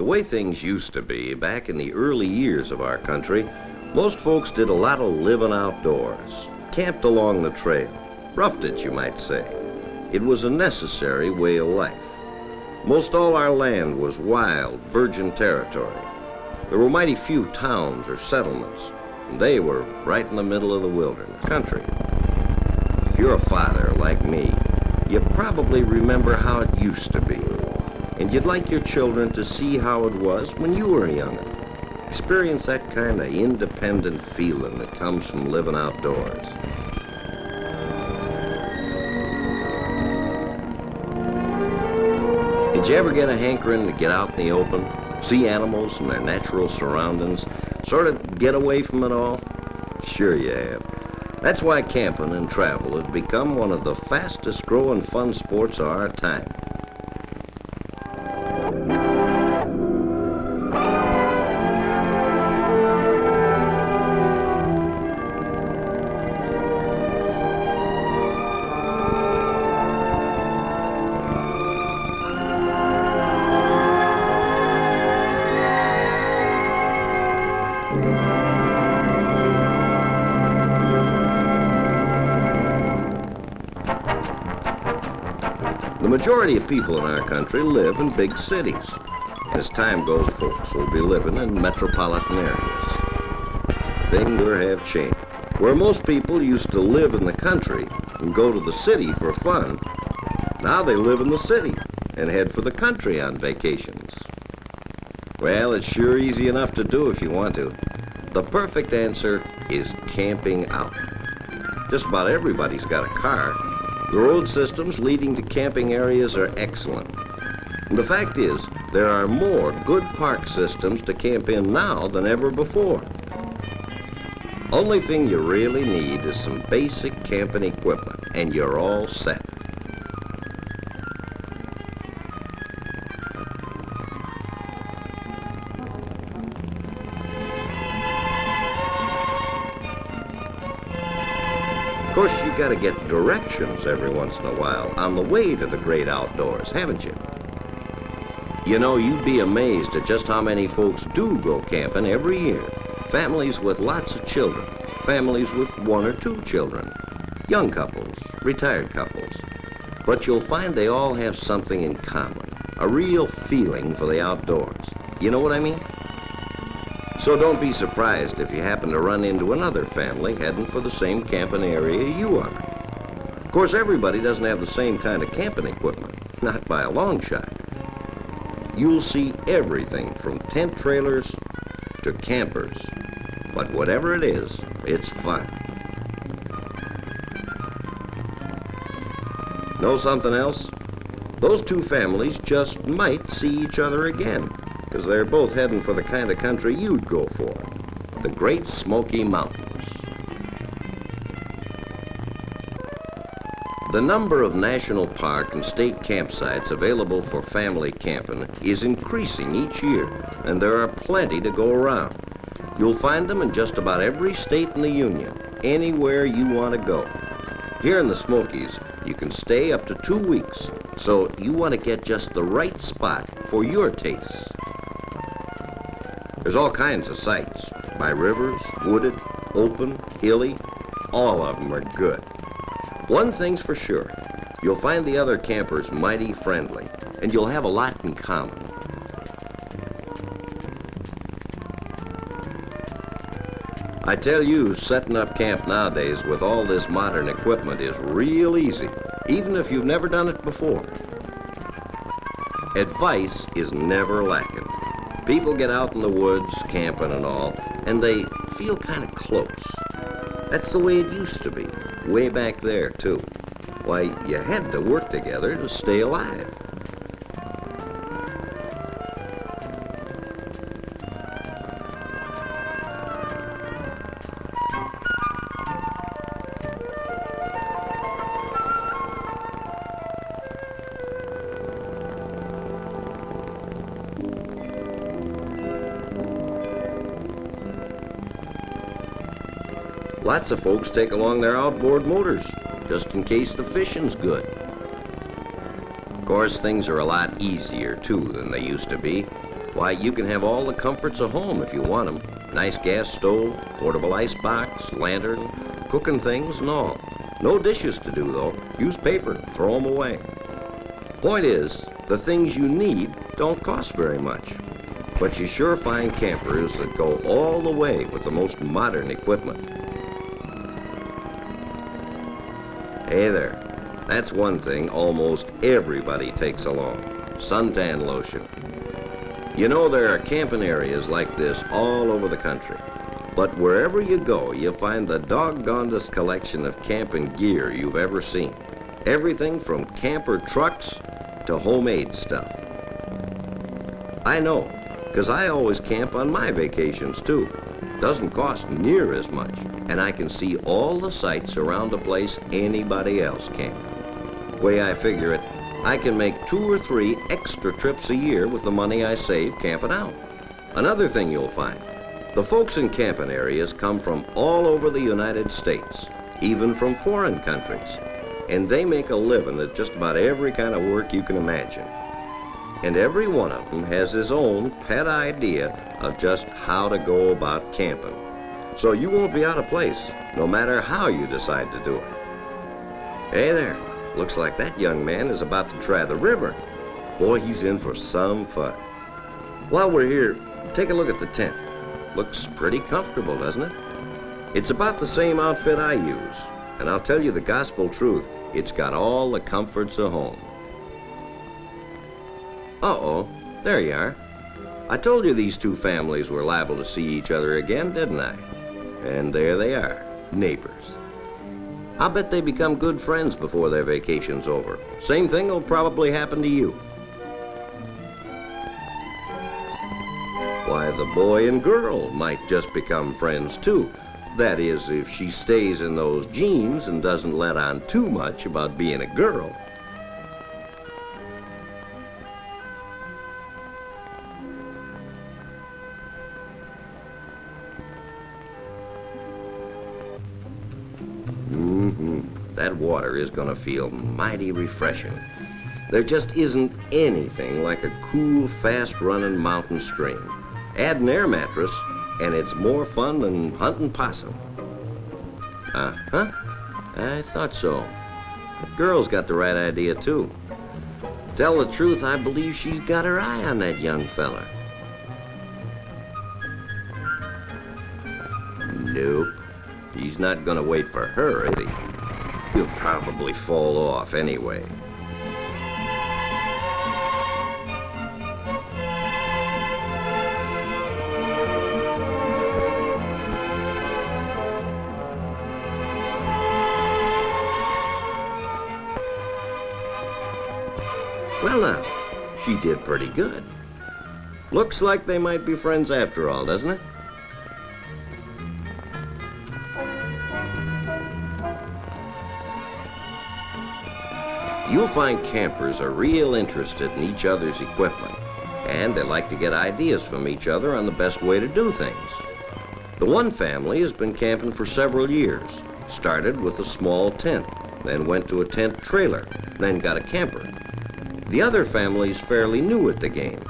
The way things used to be, back in the early years of our country, most folks did a lot of living outdoors, camped along the trail, roughed it, you might say. It was a necessary way of life. Most all our land was wild, virgin territory. There were mighty few towns or settlements, and they were right in the middle of the wilderness country. If you're a father like me, you probably remember how it used to be, and you'd like your children to see how it was when you were younger. Experience that kind of independent feeling that comes from living outdoors. Did you ever get a hankering to get out in the open, see animals and their natural surroundings, sort of get away from it all? Sure you have. That's why camping and travel has become one of the fastest growing fun sports of our time. The majority of people in our country live in big cities. As time goes, folks will be living in metropolitan areas. Things have changed. Where most people used to live in the country and go to the city for fun, now they live in the city and head for the country on vacations. Well, it's sure easy enough to do if you want to. The perfect answer is camping out. Just about everybody's got a car. The road systems leading to camping areas are excellent. And the fact is, there are more good park systems to camp in now than ever before. Only thing you really need is some basic camping equipment, and you're all set. Of course, you got to get directions every once in a while on the way to the great outdoors, haven't you? You know, you'd be amazed at just how many folks do go camping every year. Families with lots of children, families with 1 or 2 children, young couples, retired couples. But you'll find they all have something in common, a real feeling for the outdoors. You know what I mean? So don't be surprised if you happen to run into another family heading for the same camping area you are. Of course, everybody doesn't have the same kind of camping equipment, not by a long shot. You'll see everything from tent trailers to campers, but whatever it is, it's fun. Know something else? Those 2 families just might see each other again, because they're both heading for the kind of country you'd go for, the Great Smoky Mountains. The number of national park and state campsites available for family camping is increasing each year, and there are plenty to go around. You'll find them in just about every state in the Union, anywhere you want to go. Here in the Smokies, you can stay up to 2 weeks, so you want to get just the right spot for your tastes. There's all kinds of sites, by rivers, wooded, open, hilly. All of them are good. One thing's for sure, you'll find the other campers mighty friendly, and you'll have a lot in common. I tell you, setting up camp nowadays with all this modern equipment is real easy, even if you've never done it before. Advice is never lacking. People get out in the woods, camping and all, and they feel kind of close. That's the way it used to be, way back there, too. Why, you had to work together to stay alive. Lots of folks take along their outboard motors, just in case the fishing's good. Of course, things are a lot easier, too, than they used to be. Why, you can have all the comforts of home if you want them. Nice gas stove, portable ice box, lantern, cooking things and all. No dishes to do, though. Use paper, throw them away. Point is, the things you need don't cost very much. But you sure find campers that go all the way with the most modern equipment. Hey there. That's one thing almost everybody takes along. Suntan lotion. You know, there are camping areas like this all over the country. But wherever you go, you'll find the doggonedest collection of camping gear you've ever seen. Everything from camper trucks to homemade stuff. I know, because I always camp on my vacations, too. Doesn't cost near as much, and I can see all the sights around a place anybody else can. Way I figure it, I can make 2 or 3 extra trips a year with the money I save camping out. Another thing you'll find, the folks in camping areas come from all over the United States, even from foreign countries, and they make a living at just about every kind of work you can imagine. And every one of them has his own pet idea of just how to go about camping. So you won't be out of place, no matter how you decide to do it. Hey there. Looks like that young man is about to try the river. Boy, he's in for some fun. While we're here, take a look at the tent. Looks pretty comfortable, doesn't it? It's about the same outfit I use. And I'll tell you the gospel truth, it's got all the comforts of home. Uh-oh, there you are. I told you these two families were liable to see each other again, didn't I? And there they are, neighbors. I'll bet they become good friends before their vacation's over. Same thing will probably happen to you. Why, the boy and girl might just become friends, too. That is, if she stays in those jeans and doesn't let on too much about being a girl. That water is going to feel mighty refreshing. There just isn't anything like a cool, fast-running mountain stream. Add an air mattress, and it's more fun than hunting possum. Uh-huh. I thought so. The girl's got the right idea, too. Tell the truth, I believe she's got her eye on that young fella. Nope. He's not going to wait for her, is he? He'll probably fall off anyway. Well now, she did pretty good. Looks like they might be friends after all, doesn't it? You'll find campers are real interested in each other's equipment, and they like to get ideas from each other on the best way to do things. The one family has been camping for several years. Started with a small tent, then went to a tent trailer, then got a camper. The other family's fairly new at the game.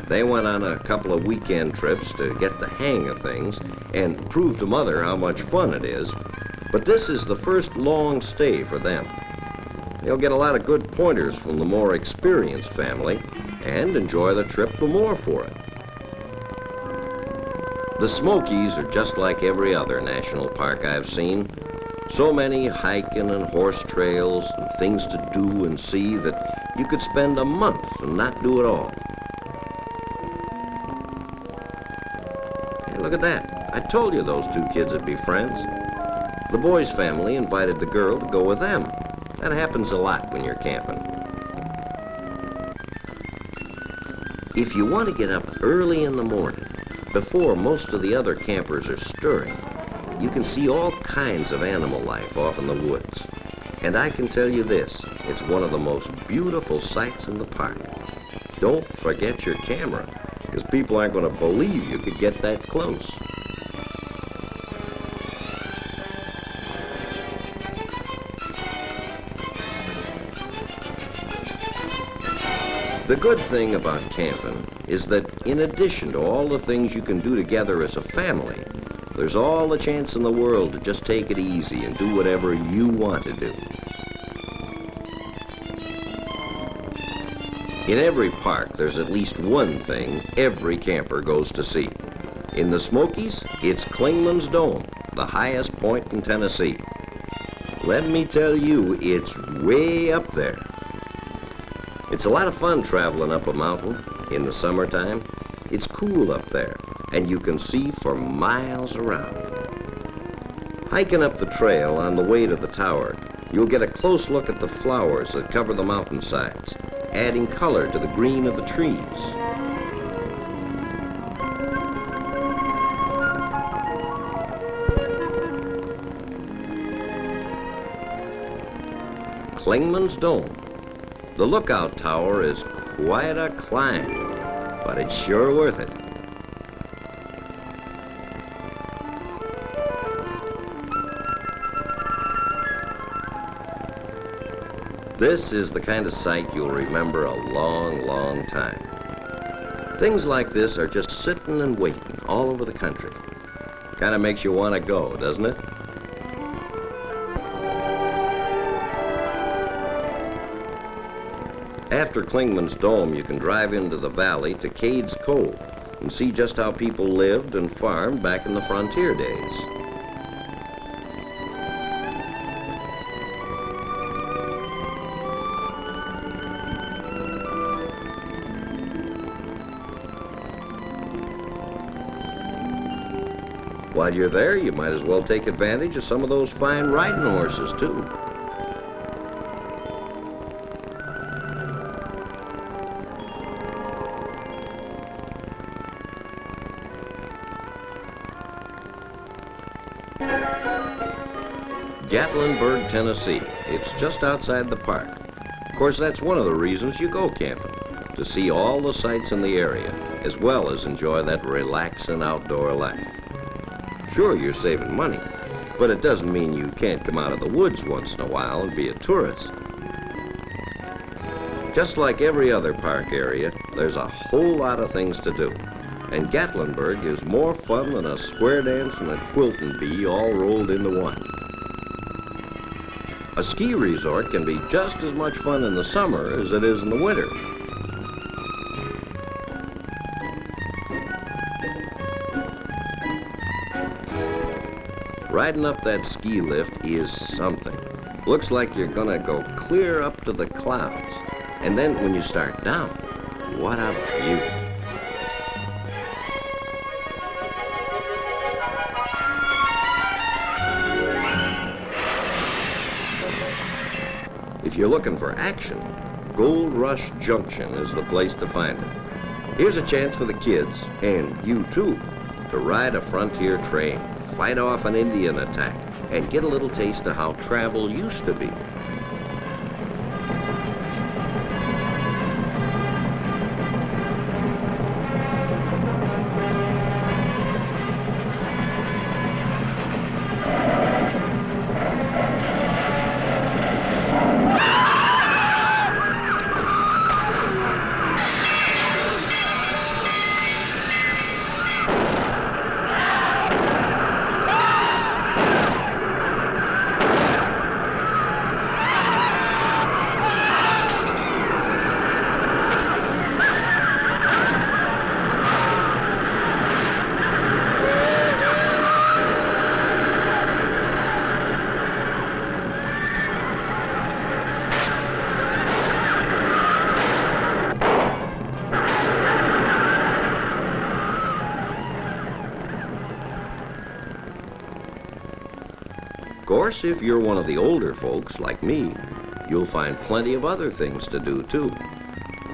They went on a couple of weekend trips to get the hang of things and prove to Mother how much fun it is, but this is the first long stay for them. They'll get a lot of good pointers from the more experienced family and enjoy the trip the more for it. The Smokies are just like every other national park I've seen. So many hiking and horse trails and things to do and see that you could spend a month and not do it all. Hey, look at that. I told you those two kids would be friends. The boy's family invited the girl to go with them. That happens a lot when you're camping. If you want to get up early in the morning, before most of the other campers are stirring, you can see all kinds of animal life off in the woods. And I can tell you this, it's one of the most beautiful sights in the park. Don't forget your camera, because people aren't going to believe you could get that close. The good thing about camping is that in addition to all the things you can do together as a family, there's all the chance in the world to just take it easy and do whatever you want to do. In every park, there's at least one thing every camper goes to see. In the Smokies, it's Clingman's Dome, the highest point in Tennessee. Let me tell you, it's way up there. It's a lot of fun traveling up a mountain in the summertime. It's cool up there, and you can see for miles around. Hiking up the trail on the way to the tower, you'll get a close look at the flowers that cover the mountainsides, adding color to the green of the trees. Clingman's Dome. The lookout tower is quite a climb, but it's sure worth it. This is the kind of sight you'll remember a long, long time. Things like this are just sitting and waiting all over the country. Kind of makes you want to go, doesn't it? After Clingman's Dome, you can drive into the valley to Cades Cove and see just how people lived and farmed back in the frontier days. While you're there, you might as well take advantage of some of those fine riding horses, too. Gatlinburg, Tennessee. It's just outside the park. Of course, that's one of the reasons you go camping, to see all the sights in the area, as well as enjoy that relaxing outdoor life. Sure, you're saving money, but it doesn't mean you can't come out of the woods once in a while and be a tourist. Just like every other park area, there's a whole lot of things to do, and Gatlinburg is more fun than a square dance and a quilting bee all rolled into one. A ski resort can be just as much fun in the summer as it is in the winter. Riding up that ski lift is something. Looks like you're gonna go clear up to the clouds. And then when you start down, what a view. If you're looking for action, Gold Rush Junction is the place to find it. Here's a chance for the kids, and you too, to ride a frontier train, fight off an Indian attack, and get a little taste of how travel used to be. Of course, if you're one of the older folks, like me, you'll find plenty of other things to do, too.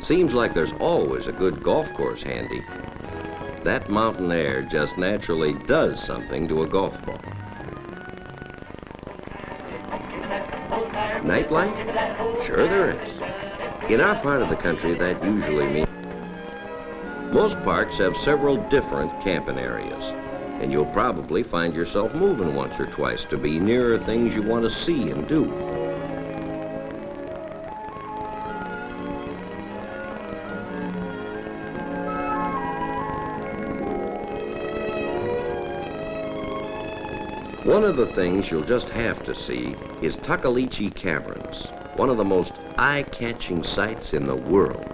Seems like there's always a good golf course handy. That mountain air just naturally does something to a golf ball. Nightlife? Sure there is. In our part of the country, that usually means most parks have several different camping areas, and you'll probably find yourself moving once or twice to be nearer things you want to see and do. One of the things you'll just have to see is Tuckaleechee Caverns, one of the most eye-catching sights in the world.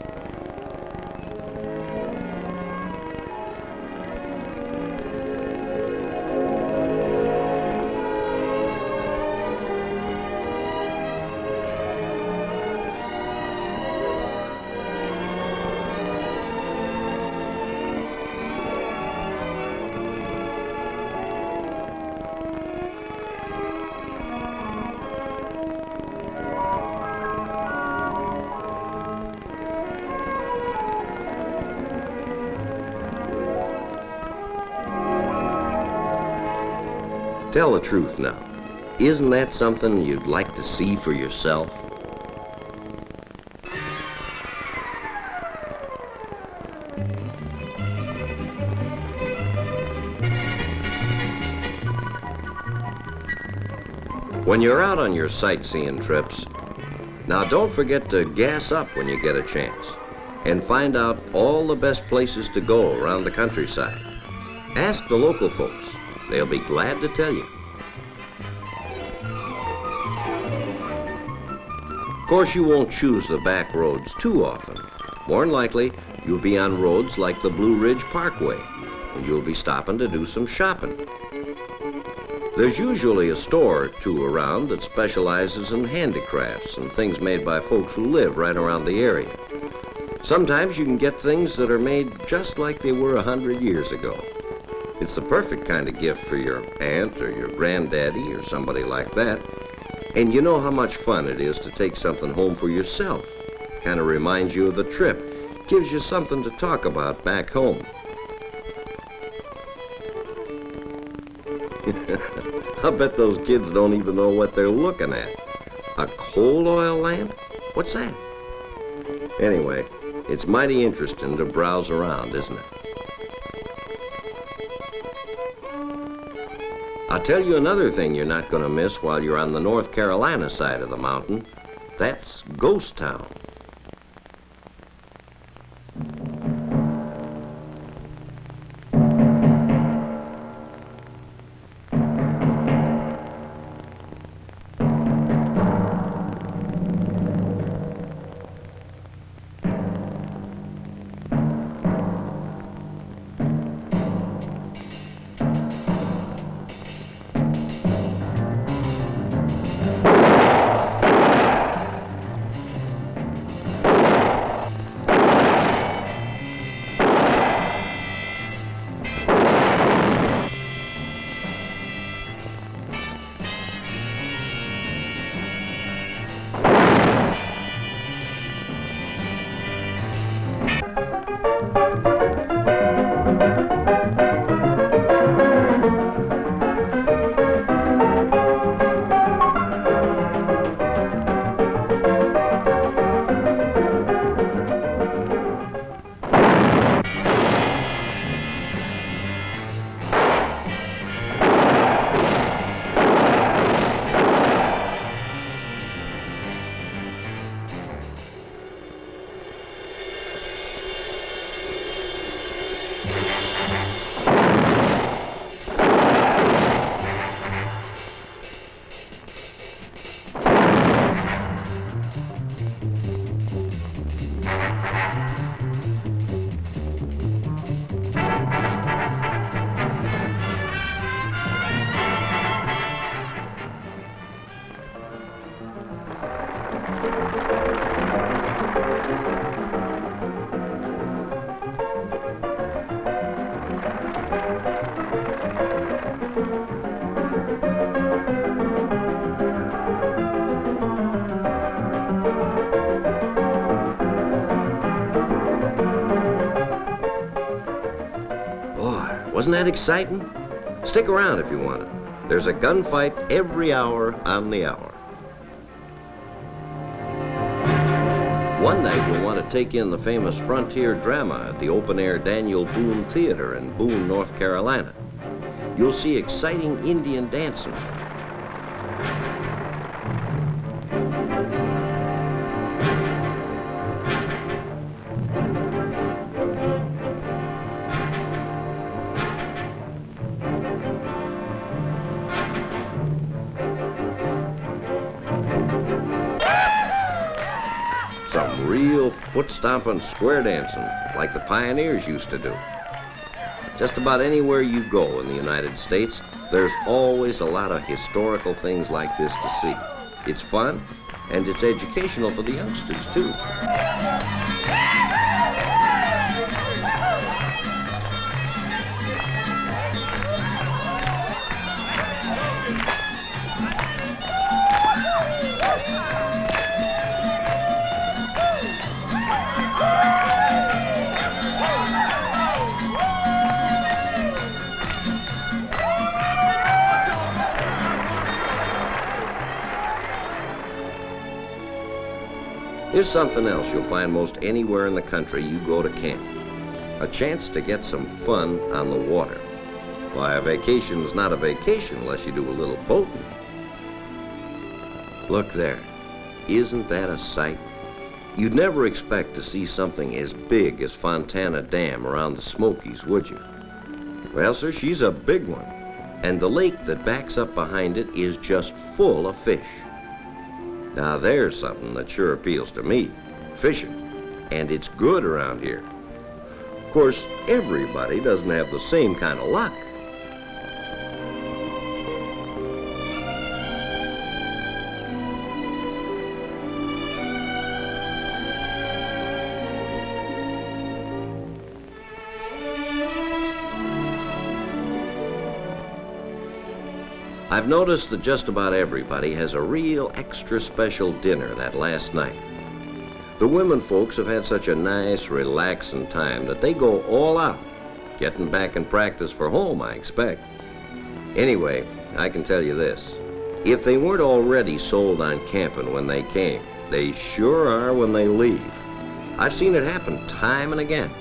Tell the truth now. Isn't that something you'd like to see for yourself? When you're out on your sightseeing trips, now don't forget to gas up when you get a chance and find out all the best places to go around the countryside. Ask the local folks. They'll be glad to tell you. Of course, you won't choose the back roads too often. More than likely, you'll be on roads like the Blue Ridge Parkway, and you'll be stopping to do some shopping. There's usually a store or two around that specializes in handicrafts and things made by folks who live right around the area. Sometimes you can get things that are made just like they were 100 years ago. It's the perfect kind of gift for your aunt or your granddaddy or somebody like that. And you know how much fun it is to take something home for yourself. Kind of reminds you of the trip. Gives you something to talk about back home. I bet those kids don't even know what they're looking at. A coal oil lamp? What's that? Anyway, it's mighty interesting to browse around, isn't it? I'll tell you another thing you're not going to miss while you're on the North Carolina side of the mountain. That's Ghost Town. Wasn't that exciting? Stick around if you want it. There's a gunfight every hour on the hour. One night you'll want to take in the famous frontier drama at the open-air Daniel Boone Theater in Boone, North Carolina. You'll see exciting Indian dancing. Some real foot-stomping square dancing, like the pioneers used to do. Just about anywhere you go in the United States, there's always a lot of historical things like this to see. It's fun, and it's educational for the youngsters, too. Here's something else you'll find most anywhere in the country you go to camp. A chance to get some fun on the water. Why, a vacation's not a vacation unless you do a little boating. Look there. Isn't that a sight? You'd never expect to see something as big as Fontana Dam around the Smokies, would you? Well, sir, she's a big one. And the lake that backs up behind it is just full of fish. Now there's something that sure appeals to me, fishing, and it's good around here. Of course, everybody doesn't have the same kind of luck. I've noticed that just about everybody has a real extra special dinner that last night. The women folks have had such a nice, relaxing time that they go all out, getting back in practice for home, I expect. Anyway, I can tell you this. If they weren't already sold on camping when they came, they sure are when they leave. I've seen it happen time and again.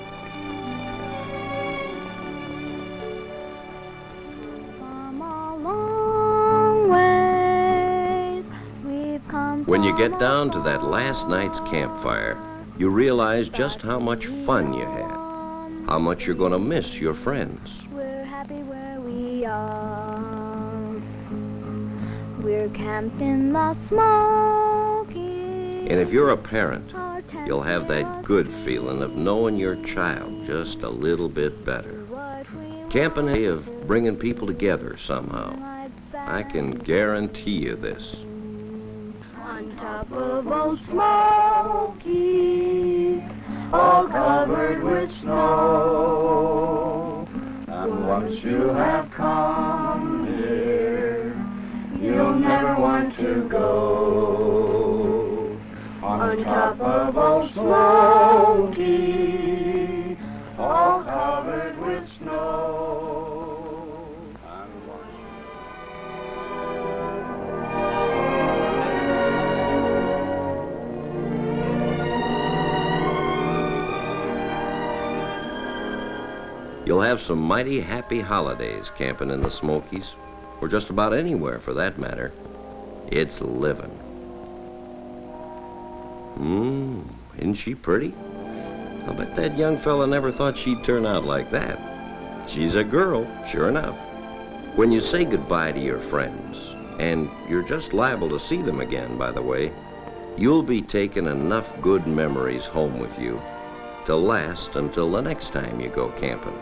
When you get down to that last night's campfire, you realize just how much fun you had, how much you're going to miss your friends. We're happy where we are. We're camped in the Smokies. And if you're a parent, you'll have that good feeling of knowing your child just a little bit better. Camping is a way of bringing people together somehow. I can guarantee you this. On top of Old Smoky, all covered with snow. And once you have come here, you'll never want to go. On top of Old Smoky, all covered with snow. You'll have some mighty happy holidays camping in the Smokies, or just about anywhere for that matter. It's living. Isn't she pretty? I'll bet that young fella never thought she'd turn out like that. She's a girl, sure enough. When you say goodbye to your friends, and you're just liable to see them again, by the way, you'll be taking enough good memories home with you to last until the next time you go camping.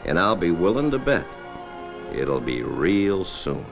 And I'll be willing to bet it'll be real soon.